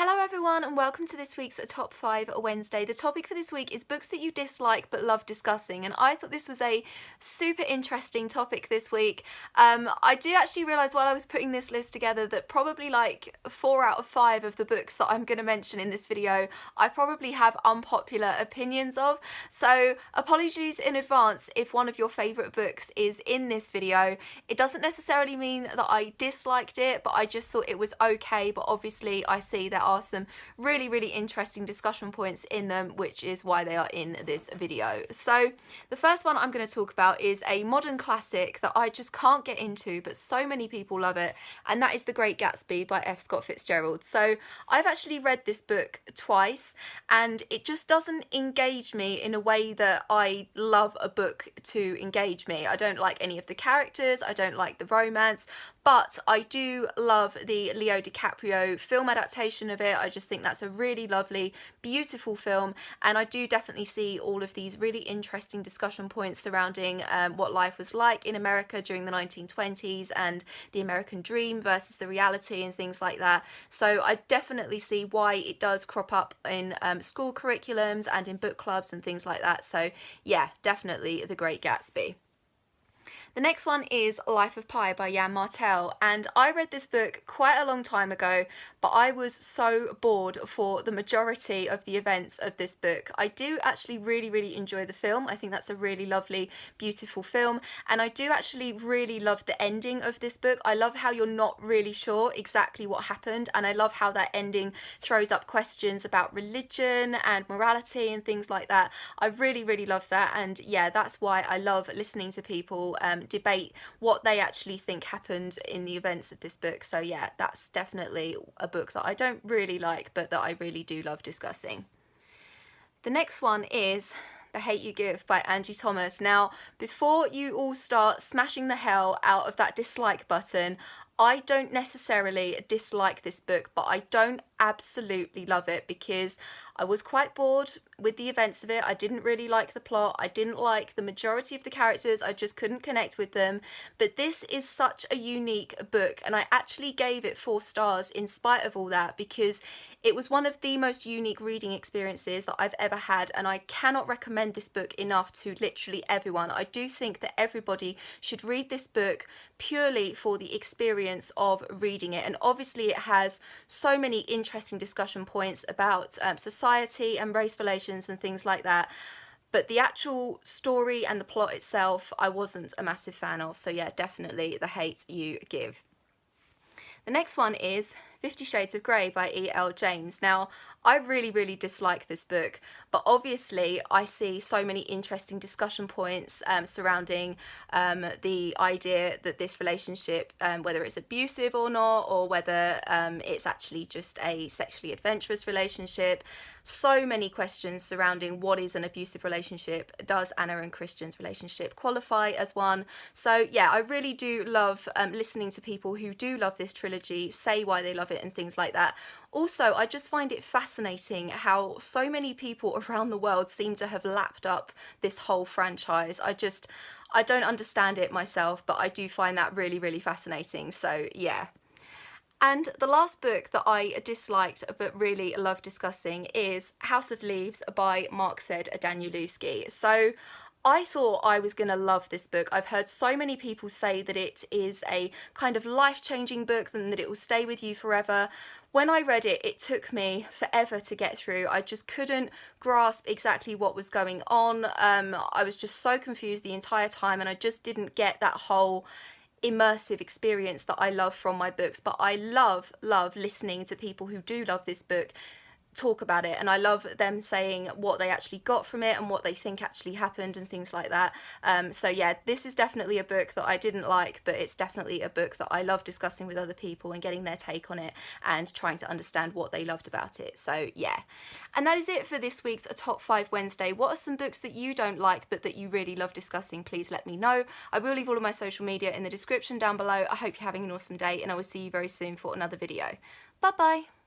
Hello everyone and welcome to this week's Top 5 Wednesday. The topic for this week is books that you dislike but love discussing, and I thought this was a super interesting topic this week. I did actually realise while I was putting this list together that probably like 4 out of 5 of the books that I'm going to mention in this video I probably have unpopular opinions of, so apologies in advance if one of your favourite books is in this video. It doesn't necessarily mean that I disliked it, but I just thought it was okay, but obviously I see there are some really interesting discussion points in them, which is why they are in this video. So the first one I'm going to talk about is a modern classic that I just can't get into, but so many people love it, and that is The Great Gatsby by F. Scott Fitzgerald. So I've actually read this book twice, and it just doesn't engage me in a way that I love a book to engage me. I don't like any of the characters, I don't like the romance, but I do love the Leo DiCaprio film adaptation of it. I just think that's a really lovely, beautiful film, and I do definitely see all of these really interesting discussion points surrounding what life was like in America during the 1920s and the American dream versus the reality and things like that. So I definitely see why it does crop up in school curriculums and in book clubs and things like that. So yeah, definitely The Great Gatsby. The next one is Life of Pi by Yann Martel, and I read this book quite a long time ago, but I was so bored for the majority of the events of this book. I do actually really enjoy the film. I think that's a really lovely, beautiful film, and I do actually really love the ending of this book. I love how you're not really sure exactly what happened, and I love how that ending throws up questions about religion and morality and things like that. I really love that, and yeah, that's why I love listening to people debate what they actually think happened in the events of this book. So yeah, that's definitely a book that I don't really like, but that I really do love discussing. The next one is The Hate You Give by Angie Thomas. Now, before you all start smashing the hell out of that dislike button, I don't necessarily dislike this book, but I don't absolutely love it because I was quite bored with the events of it. I didn't really like the plot. I didn't like the majority of the characters. I just couldn't connect with them. But this is such a unique book, and I actually gave it 4 stars in spite of all that, because it was one of the most unique reading experiences that I've ever had, and I cannot recommend this book enough to literally everyone. I do think that everybody should read this book purely for the experience of reading it, and obviously it has so many interesting discussion points about society and race relations and things like that. But the actual story and the plot itself, I wasn't a massive fan of. So yeah, definitely The Hate You Give. The next one is 50 Shades of Grey by E.L. James. Now, I really dislike this book, but obviously I see so many interesting discussion points surrounding the idea that this relationship, whether it's abusive or not, or whether it's actually just a sexually adventurous relationship. So many questions surrounding what is an abusive relationship. Does Anna and Christian's relationship qualify as one? So yeah, I really do love listening to people who do love this trilogy say why they love it and things like that. Also, I just find it fascinating how so many people around the world seem to have lapped up this whole franchise. I don't understand it myself, but I do find that really fascinating. So yeah. And the last book that I disliked but really love discussing is House of Leaves by Mark Z. Danielewski. So I thought I was going to love this book. I've heard so many people say that it is a kind of life-changing book and that it will stay with you forever. When I read it, it took me forever to get through. I just couldn't grasp exactly what was going on. I was just so confused the entire time, and I just didn't get that whole immersive experience that I love from my books. But I love listening to people who do love this book talk about it, and I love them saying what they actually got from it and what they think actually happened and things like that. So yeah, this is definitely a book that I didn't like, but it's definitely a book that I love discussing with other people and getting their take on it and trying to understand what they loved about it. So yeah, and that is it for this week's Top 5 Wednesday. What are some books that you don't like but that you really love discussing? Please let me know. I will leave all of my social media in the description down below. I hope you're having an awesome day, and I will see you very soon for another video. Bye bye.